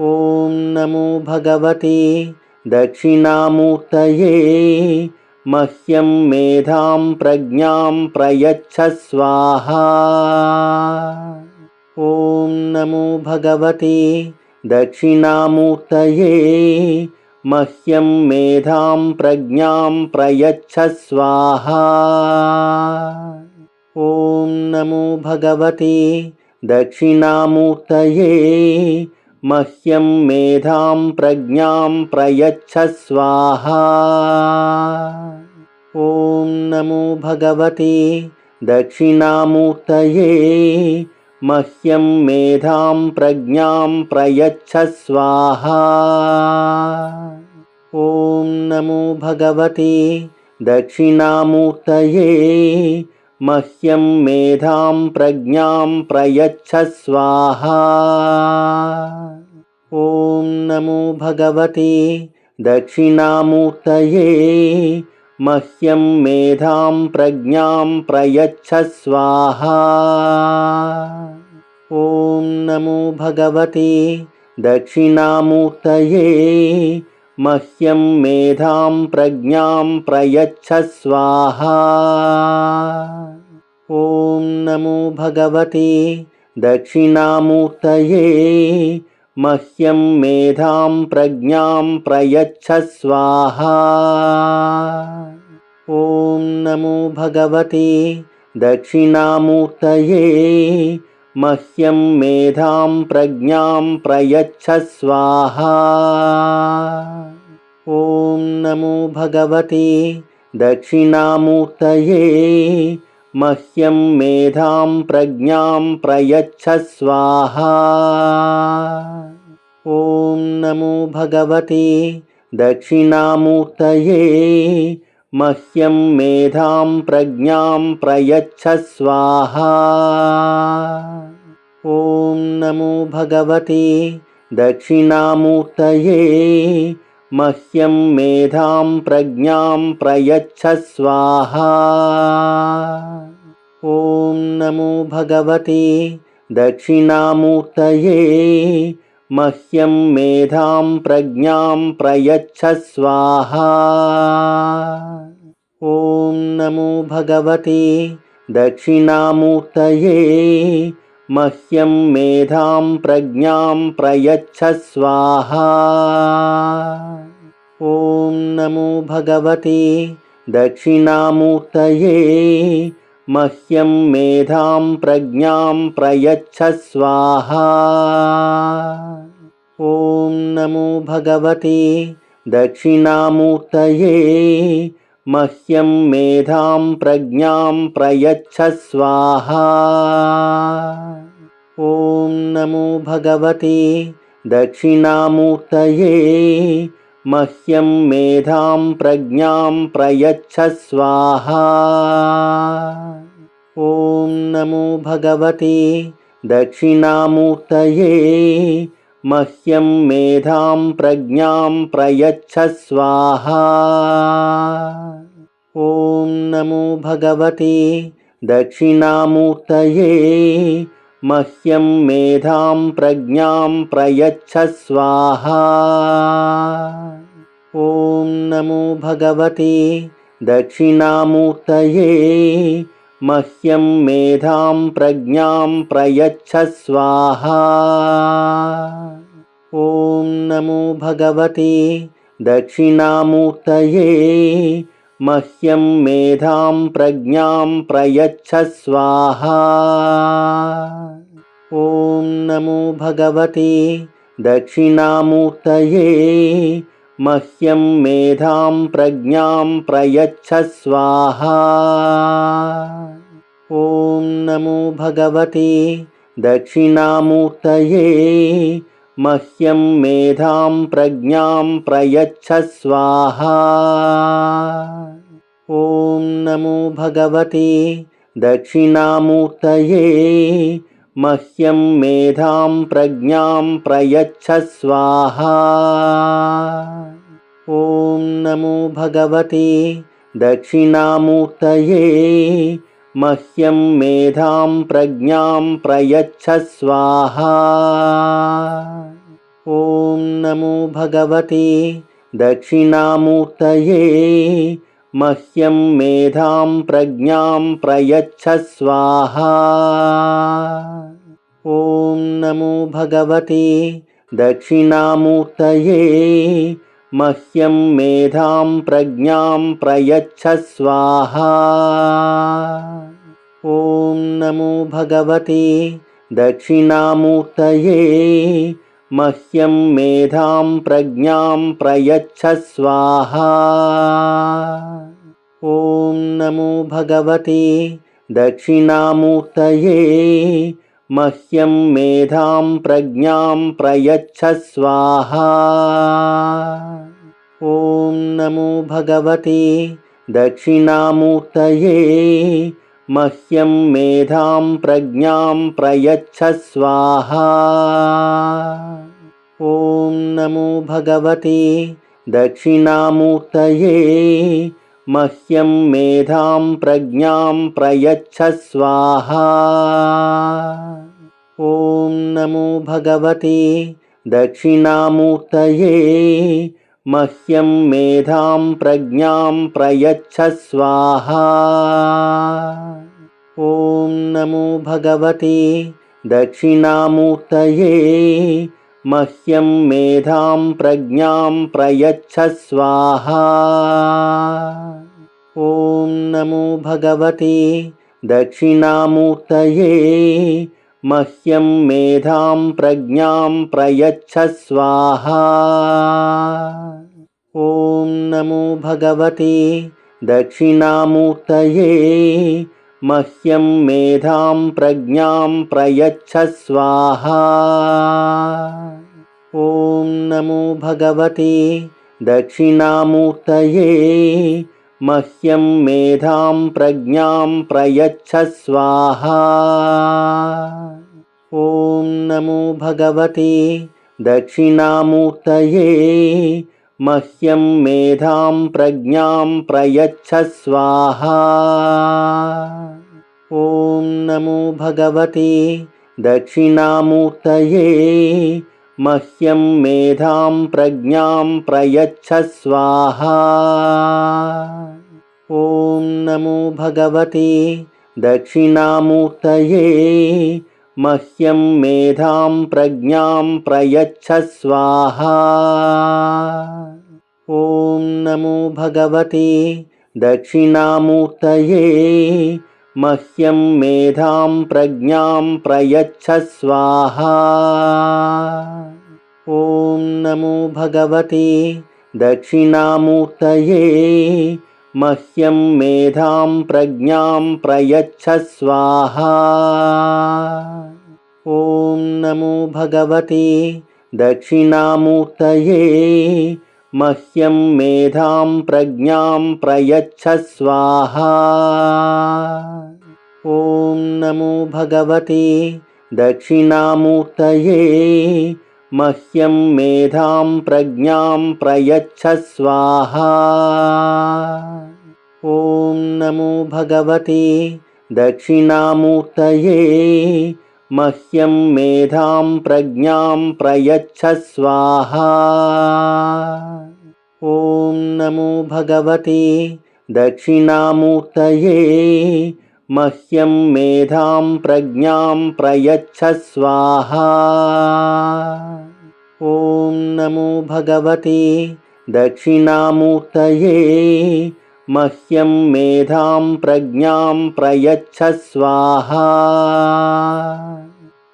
ॐ नमो भगवते दक्षिणामूर्तये मह्यं मेधां प्रज्ञां प्रयच्छ स्वाहा। ॐ नमो भगवते दक्षिणामूर्तये मह्यं मेधां प्रज्ञां प्रयच्छ स्वाहा। ॐ नमो भगवते दक्षिणामूर्तये मह्यं मेधां प्रज्ञां प्रयच्छ स्वाहा। ॐ नमो भगवते दक्षिणामूर्तये मह्यं मेधां प्रज्ञां प्रयच्छ स्वाहा। ॐ नमो भगवते दक्षिणामूर्तये मह्यं मेधां प्रज्ञां प्रयच्छ स्वाहा। ॐ नमो भगवते दक्षिणामूर्तये मह्यं मेधां प्रज्ञां प्रयच्छ स्वाहा। ॐ नमो भगवते दक्षिणामूर्तये मह्यं मेधां प्रज्ञां प्रयच्छ स्वाहा। ॐ नमो भगवते दक्षिणामूर्तये मह्यं मेधां प्रज्ञां प्रयच्छ स्वाहा। ॐ नमो भगवते दक्षिणामूर्तये मह्यं मेधां प्रज्ञां प्रयच्छ स्वाहा। ॐ नमो भगवते दक्षिणामूर्तये मह्यं मेधां प्रज्ञां प्रयच्छ स्वाहा। ॐ नमो भगवते दक्षिणामूर्तये मह्यं मेधां प्रज्ञां प्रयच्छ स्वाहा। ॐ नमो भगवते दक्षिणामूर्तये मह्यं मेधां प्रज्ञां प्रयच्छ स्वाहा। ॐ नमो भगवते दक्षिणामूर्तये मह्यं मेधां प्रज्ञां प्रयच्छ स्वाहा। ॐ नमो भगवते दक्षिणामूर्तये मह्यं मेधां प्रज्ञां प्रयच्छ स्वाहा। ॐ नमो भगवते दक्षिणामूर्तये मह्यं मेधां प्रज्ञां प्रयच्छ स्वाहा। ॐ नमो भगवते दक्षिणामूर्तये मह्यं मेधां प्रज्ञां प्रयच्छ स्वाहा। ॐ नमो भगवते दक्षिणामूर्तये मह्यं मेधां प्रज्ञां प्रयच्छ स्वाहा। ॐ नमो भगवते दक्षिणामूर्तये मह्यं मेधां प्रज्ञां प्रयच्छ स्वाहा। ॐ नमो भगवते दक्षिणामूर्तये मह्यं मेधां प्रज्ञां प्रयच्छ स्वाहा। ॐ नमो भगवते दक्षिणामूर्तये मह्यं मेधां प्रज्ञां प्रयच्छ स्वाहा। ॐ नमो भगवते दक्षिणामूर्तये मह्यं मेधां प्रज्ञां प्रयच्छ स्वाहा। ॐ नमो भगवते दक्षिणामूर्तये मह्यं मेधां प्रज्ञां प्रयच्छ स्वाहा। ॐ नमो भगवते दक्षिणामूर्तये मह्यं मेधां प्रज्ञां प्रयच्छ स्वाहा। ॐ नमो भगवते दक्षिणामूर्तये मह्यं मेधां प्रज्ञां प्रयच्छ स्वाहा। ॐ नमो भगवते दक्षिणामूर्तये मह्यं मेधां प्रज्ञां प्रयच्छ स्वाहा। ॐ नमो भगवते दक्षिणामूर्तये मह्यं मेधां प्रज्ञां प्रयच्छ स्वाहा। ॐ नमो भगवते दक्षिणामूर्तये मह्यं मेधां प्रज्ञां प्रयच्छ स्वाहा। ॐ नमो भगवते दक्षिणामूर्तये मह्यं मेधां प्रज्ञां प्रयच्छ स्वाहा। ॐ नमो भगवते दक्षिणामूर्तये मह्यं मेधां प्रज्ञां प्रयच्छ स्वाहा। ॐ नमो भगवते दक्षिणामूर्तये मह्यं मेधां प्रज्ञां प्रयच्छ स्वाहा। ॐ नमो भगवते दक्षिणामूर्तये मह्यं मेधां प्रज्ञां प्रयच्छ स्वाहा। ॐ नमो भगवते दक्षिणामूर्तये मह्यं मेधां प्रज्ञां प्रयच्छ स्वाहा। ॐ नमो भगवते दक्षिणामूर्तये मह्यं मेधां प्रज्ञां प्रयच्छ स्वाहा। ॐ नमो भगवते दक्षिणामूर्तये मह्यं मेधां प्रज्ञां प्रयच्छ स्वाहा। ॐ नमो भगवते दक्षिणामूर्तये मह्यं मेधां प्रज्ञां प्रयच्छ स्वाहा। ॐ नमो भगवते दक्षिणामूर्तये मह्यं मेधां प्रज्ञां प्रयच्छ स्वाहा। ॐ नमो भगवते दक्षिणामूर्तये मह्यं मेधां प्रज्ञां प्रयच्छ स्वाहा। ॐ नमो भगवते दक्षिणामूर्तये मह्यं मेधां प्रज्ञां प्रयच्छ स्वाहा। ॐ नमो भगवते दक्षिणामूर्तये मह्यं मेधां प्रज्ञां प्रयच्छ स्वाहा। ॐ नमो भगवते दक्षिणामूर्तये मह्यं मेधां प्रज्ञां प्रयच्छ स्वाहा। ॐ नमो भगवते दक्षिणामूर्तये मह्यं मेधां प्रज्ञां प्रयच्छ स्वाहा। ॐ नमो भगवते दक्षिणामूर्तये मह्यं मेधां प्रज्ञां प्रयच्छ स्वाहा। ॐ नमो भगवते दक्षिणामूर्तये मह्यं मेधां प्रज्ञां प्रयच्छ स्वाहा। ॐ नमो भगवते दक्षिणामूर्तये मह्यं मेधां प्रज्ञां प्रयच्छ स्वाहा। ॐ नमो भगवते दक्षिणामूर्तये मह्यं मेधां प्रज्ञां प्रयच्छ स्वाहा। ॐ नमो भगवते दक्षिणामूर्तये मह्यं मेधां प्रज्ञां प्रयच्छ स्वाहा।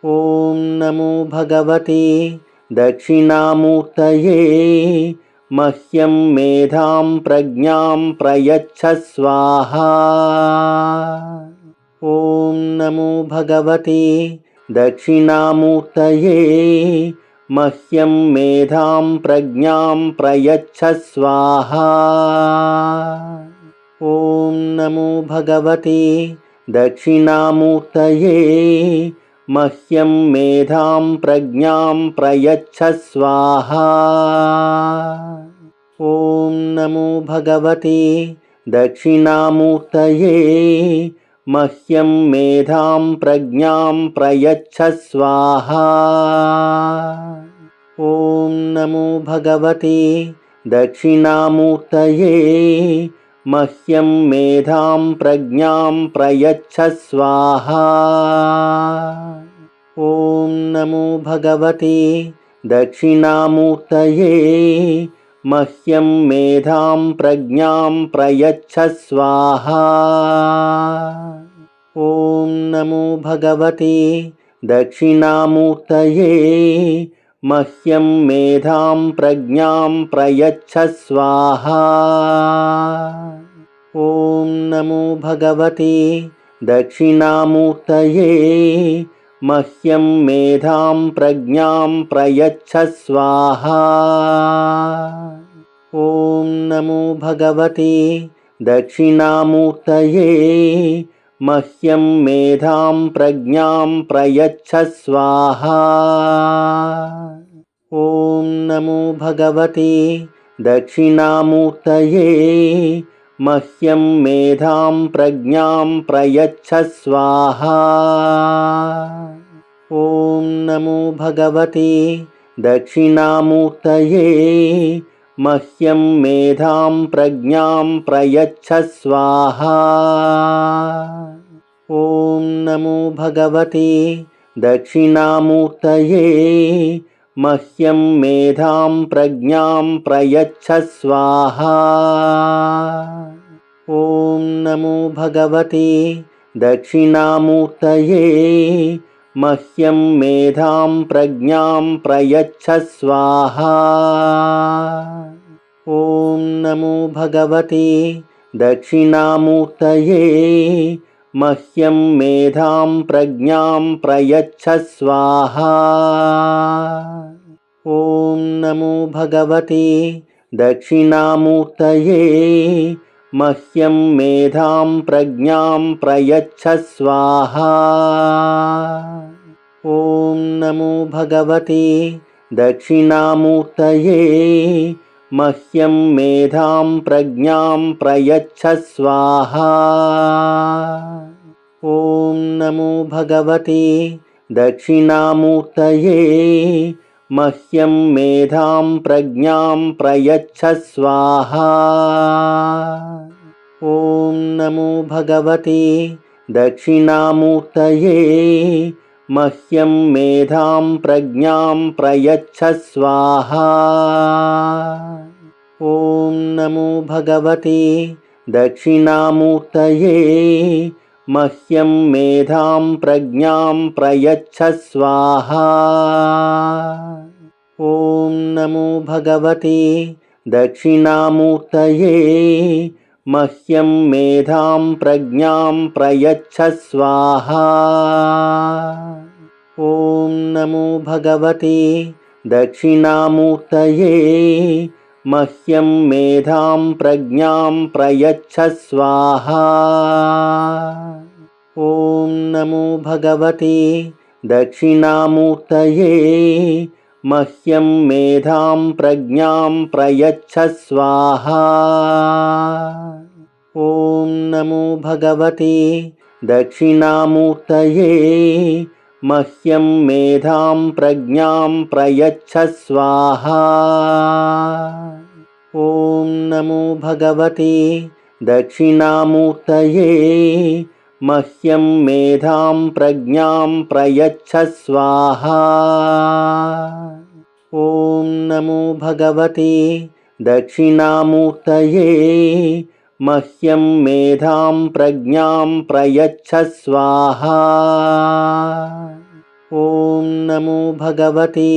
ॐ नमो भगवते दक्षिणामूर्तये मह्यं मेधां प्रज्ञां प्रयच्छ स्वाहा। ॐ नमो भगवते दक्षिणामूर्तये मह्यं मेधां प्रज्ञां प्रयच्छ स्वाहा। ॐ नमो भगवते दक्षिणामूर्तये मह्यं मेधां प्रज्ञां प्रयच्छ स्वाहा। ॐ नमो भगवते दक्षिणामूर्तये मह्यं मेधां प्रज्ञां प्रयच्छ स्वाहा। ॐ नमो भगवते दक्षिणामूर्तये मह्यं मेधां प्रज्ञां प्रयच्छ स्वाहा। ॐ नमो भगवते दक्षिणामूर्तये मह्यं मेधां प्रज्ञां प्रयच्छ स्वाहा। ॐ नमो भगवते दक्षिणामूर्तये मह्यं मेधां प्रज्ञां प्रयच्छ स्वाहा। ॐ नमो भगवते दक्षिणामूर्तये मह्यं मेधां प्रज्ञां प्रयच्छ स्वाहा। ॐ नमो भगवते दक्षिणामूर्तये मह्यं मेधां प्रज्ञां प्रयच्छ स्वाहा। ॐ नमो भगवते दक्षिणामूर्तये मह्यं मेधां प्रज्ञां प्रयच्छ स्वाहा। ॐ नमो भगवते दक्षिणामूर्तये मह्यं मेधां प्रज्ञां प्रयच्छ स्वाहा। ॐ नमो भगवते दक्षिणामूर्तये मह्यं मेधां प्रज्ञां प्रयच्छ स्वाहा। ॐ नमो भगवते दक्षिणामूर्तये मह्यं मेधां प्रज्ञां प्रयच्छ स्वाहा। ॐ नमो भगवते दक्षिणामूर्तये मह्यं मेधां प्रज्ञां प्रयच्छ स्वाहा। ॐ नमो भगवते दक्षिणामूर्तये मह्यं मेधां प्रज्ञां प्रयच्छ स्वाहा। ॐ नमो भगवते दक्षिणामूर्तये मह्यं मेधां प्रज्ञां प्रयच्छ स्वाहा। ॐ नमो भगवते दक्षिणामूर्तये मह्यं मेधां प्रज्ञां प्रयच्छ स्वाहा। ॐ नमो भगवते दक्षिणामूर्तये मह्यं मेधां प्रज्ञां प्रयच्छ स्वाहा। ॐ नमो भगवते दक्षिणामूर्तये मह्यं मेधां प्रज्ञां प्रयच्छ स्वाहा। ॐ नमो भगवते दक्षिणामूर्तये मह्यं मेधां प्रज्ञां प्रयच्छ स्वाहा। ॐ नमो भगवते दक्षिणामूर्तये मह्यं मेधां प्रज्ञां प्रयच्छ स्वाहा। ॐ नमो भगवते दक्षिणामूर्तये मह्यं मेधां प्रज्ञां प्रयच्छ स्वाहा। ॐ नमो भगवते दक्षिणामूर्तये मह्यं मेधां प्रज्ञां प्रयच्छ स्वाहा। ॐ नमो भगवते दक्षिणामूर्तये मह्यं मेधां प्रज्ञां प्रयच्छ स्वाहा। ॐ नमो भगवते दक्षिणामूर्तये मह्यं मेधां प्रज्ञां प्रयच्छ स्वाहा। ॐ नमो भगवते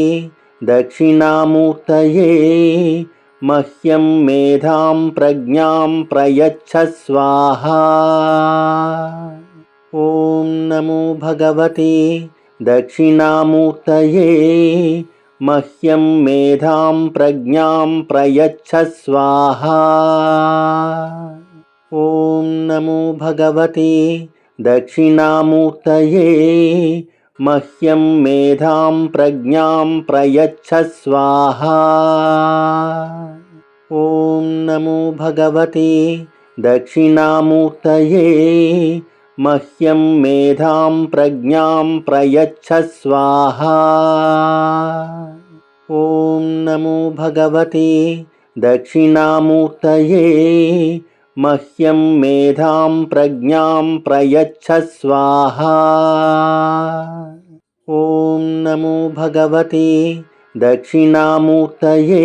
दक्षिणामूर्तये मह्यं मेधां प्रज्ञां प्रयच्छ स्वाहा। ॐ नमो भगवते दक्षिणामूर्तये मह्यं मेधां प्रज्ञां प्रयच्छ स्वाहा। ॐ नमो भगवते दक्षिणामूर्तये मह्यं मेधां प्रज्ञां प्रयच्छ स्वाहा। ॐ नमो भगवते दक्षिणामूर्तये मह्यं मेधां प्रज्ञां प्रयच्छ स्वाहा। ॐ नमो भगवते दक्षिणामूर्तये मह्यं मेधां प्रज्ञां प्रयच्छ स्वाहा। ॐ नमो भगवते दक्षिणामूर्तये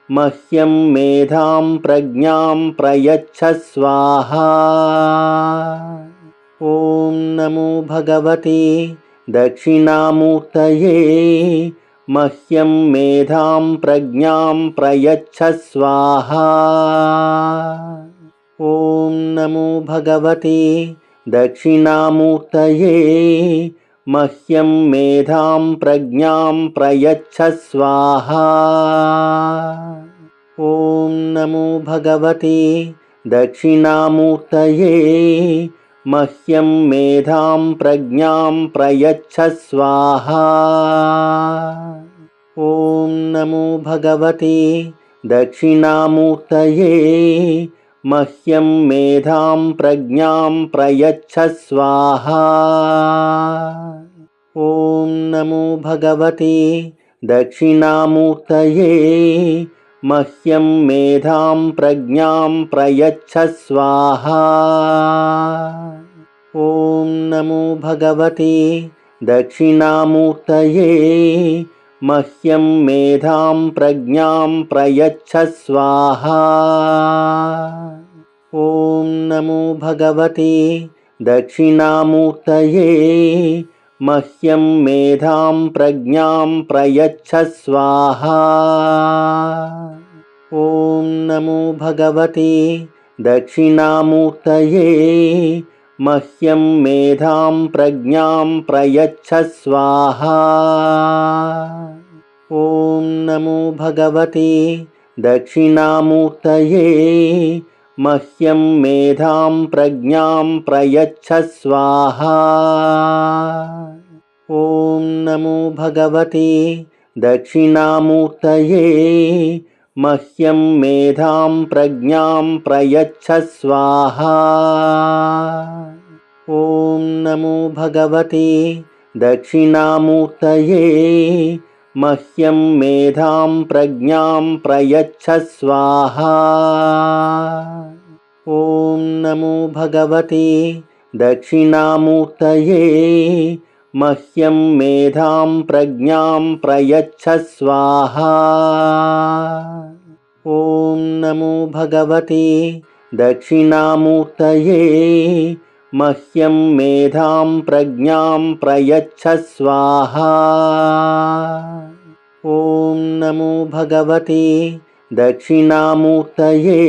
मह्यं मेधां प्रज्ञां प्रयच्छ स्वाहा। ॐ नमो भगवते दक्षिणामूर्तये मह्यं मेधां प्रज्ञां प्रयच्छ स्वाहा। ॐ नमो भगवते दक्षिणामूर्तये मह्यं मेधां प्रज्ञां प्रयच्छ स्वाहा। ॐ नमो भगवते दक्षिणामूर्तये मह्यं मेधां प्रज्ञां प्रयच्छ स्वाहा। ॐ नमो भगवते दक्षिणामूर्तये मह्यं मेधां प्रज्ञां प्रयच्छ स्वाहा। ॐ नमो भगवते दक्षिणामूर्तये मह्यं मेधां प्रज्ञां प्रयच्छ स्वाहा। ॐ नमो भगवते दक्षिणामूर्तये मह्यं मेधां प्रज्ञां प्रयच्छ स्वाहा। ॐ नमो भगवते दक्षिणामूर्तये मह्यं मेधां प्रज्ञां प्रयच्छ स्वाहा। ॐ नमो भगवते दक्षिणामूर्तये मह्यं मेधां प्रज्ञां प्रयच्छ स्वाहा। ॐ नमो भगवते दक्षिणामूर्तये मह्यं मेधां प्रज्ञां प्रयच्छ स्वाहा। ॐ नमो भगवते दक्षिणामूर्तये मह्यं मेधां प्रज्ञां प्रयच्छ स्वाहा। ॐ नमो भगवते दक्षिणामूर्तये मह्यं मेधां प्रज्ञां प्रयच्छ स्वाहा। ॐ नमो भगवते दक्षिणामूर्तये मह्यं मेधां प्रज्ञां प्रयच्छ स्वाहा। ॐ नमो भगवते दक्षिणामूर्तये मह्यं मेधां प्रज्ञां प्रयच्छ स्वाहा। ॐ नमो भगवते दक्षिणामूर्तये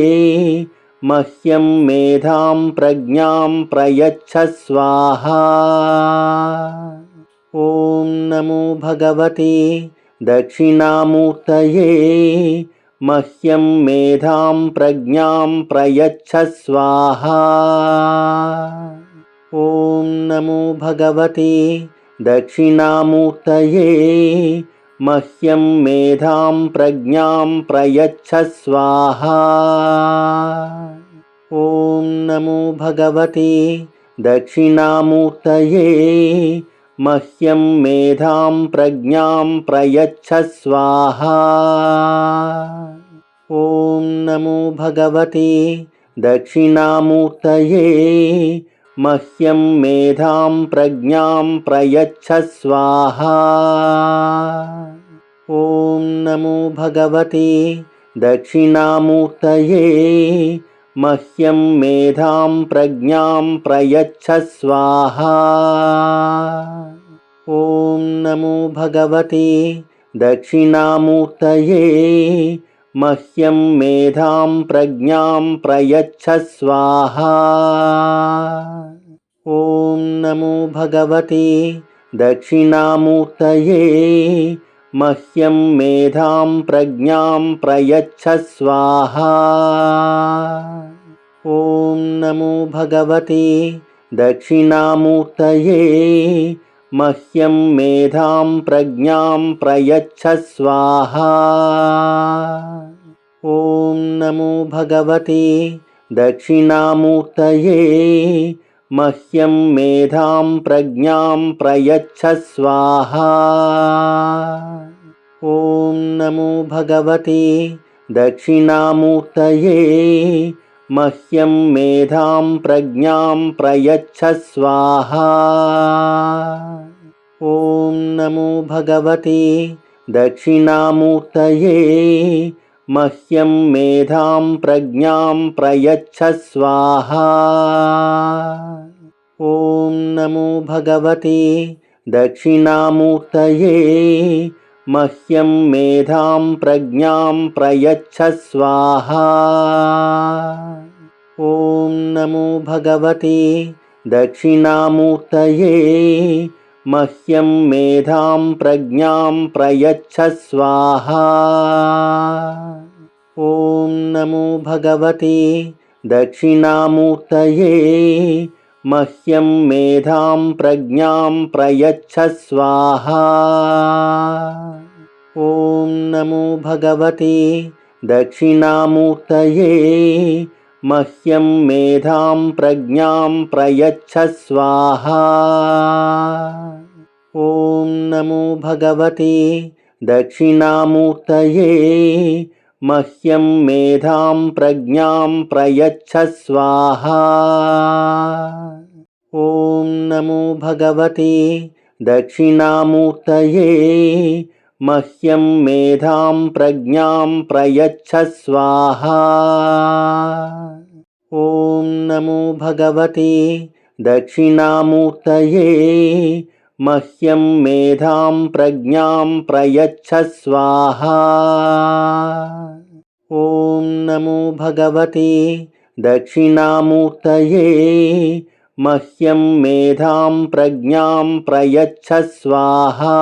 मह्यं मेधां प्रज्ञां प्रयच्छ स्वाहा। ॐ नमो भगवते दक्षिणामूर्तये मह्यं मेधां प्रज्ञां प्रयच्छ स्वाहा। ॐ नमो भगवते दक्षिणामूर्तये मह्यं मेधां प्रज्ञां प्रयच्छ स्वाहा। ॐ नमो भगवते दक्षिणामूर्तये मह्यं मेधां प्रज्ञां प्रयच्छ स्वाहा। ॐ नमो भगवते दक्षिणामूर्तये मह्यं मेधां प्रज्ञां प्रयच्छ स्वाहा। ॐ नमो भगवते दक्षिणामूर्तये मह्यं मेधां प्रज्ञां प्रयच्छ स्वाहा। ॐ नमो भगवते दक्षिणामूर्तये मह्यं मेधां प्रज्ञां प्रयच्छ स्वाहा। ॐ नमो भगवते दक्षिणामूर्तये मह्यं मेधां प्रज्ञां प्रयच्छ स्वाहा। ॐ नमो भगवते दक्षिणामूर्तये मह्यं मेधां प्रज्ञां प्रयच्छ स्वाहा। ॐ नमो भगवते दक्षिणामूर्तये मह्यं मेधां प्रज्ञां प्रयच्छ स्वाहा। ॐ नमो भगवते दक्षिणामूर्तये मह्यं मेधां प्रज्ञां प्रयच्छ स्वाहा। ॐ नमो भगवते दक्षिणामूर्तये मह्यं मेधां प्रज्ञां प्रयच्छ स्वाहा। ॐ नमो भगवते दक्षिणामूर्तये मह्यं मेधां प्रज्ञां प्रयच्छ स्वाहा। ॐ नमो भगवते दक्षिणामूर्तये मह्यं मेधां प्रज्ञां प्रयच्छ स्वाहा। ॐ नमो भगवते दक्षिणामूर्तये मह्यं मेधां प्रज्ञां प्रयच्छ स्वाहा। ॐ नमो भगवते दक्षिणामूर्तये मह्यं मेधां प्रज्ञां प्रयच्छ स्वाहा। ॐ नमो भगवते दक्षिणामूर्तये मह्यं मेधां प्रज्ञां प्रयच्छ स्वाहा। ॐ नमो भगवते दक्षिणामूर्तये मह्यं मेधां प्रज्ञां प्रयच्छ स्वाहा। ॐ नमो भगवते दक्षिणामूर्तये मह्यं मेधां प्रज्ञां प्रयच्छ स्वाहा। ॐ नमो भगवते दक्षिणामूर्तये मह्यं मेधां प्रज्ञां प्रयच्छ स्वाहा।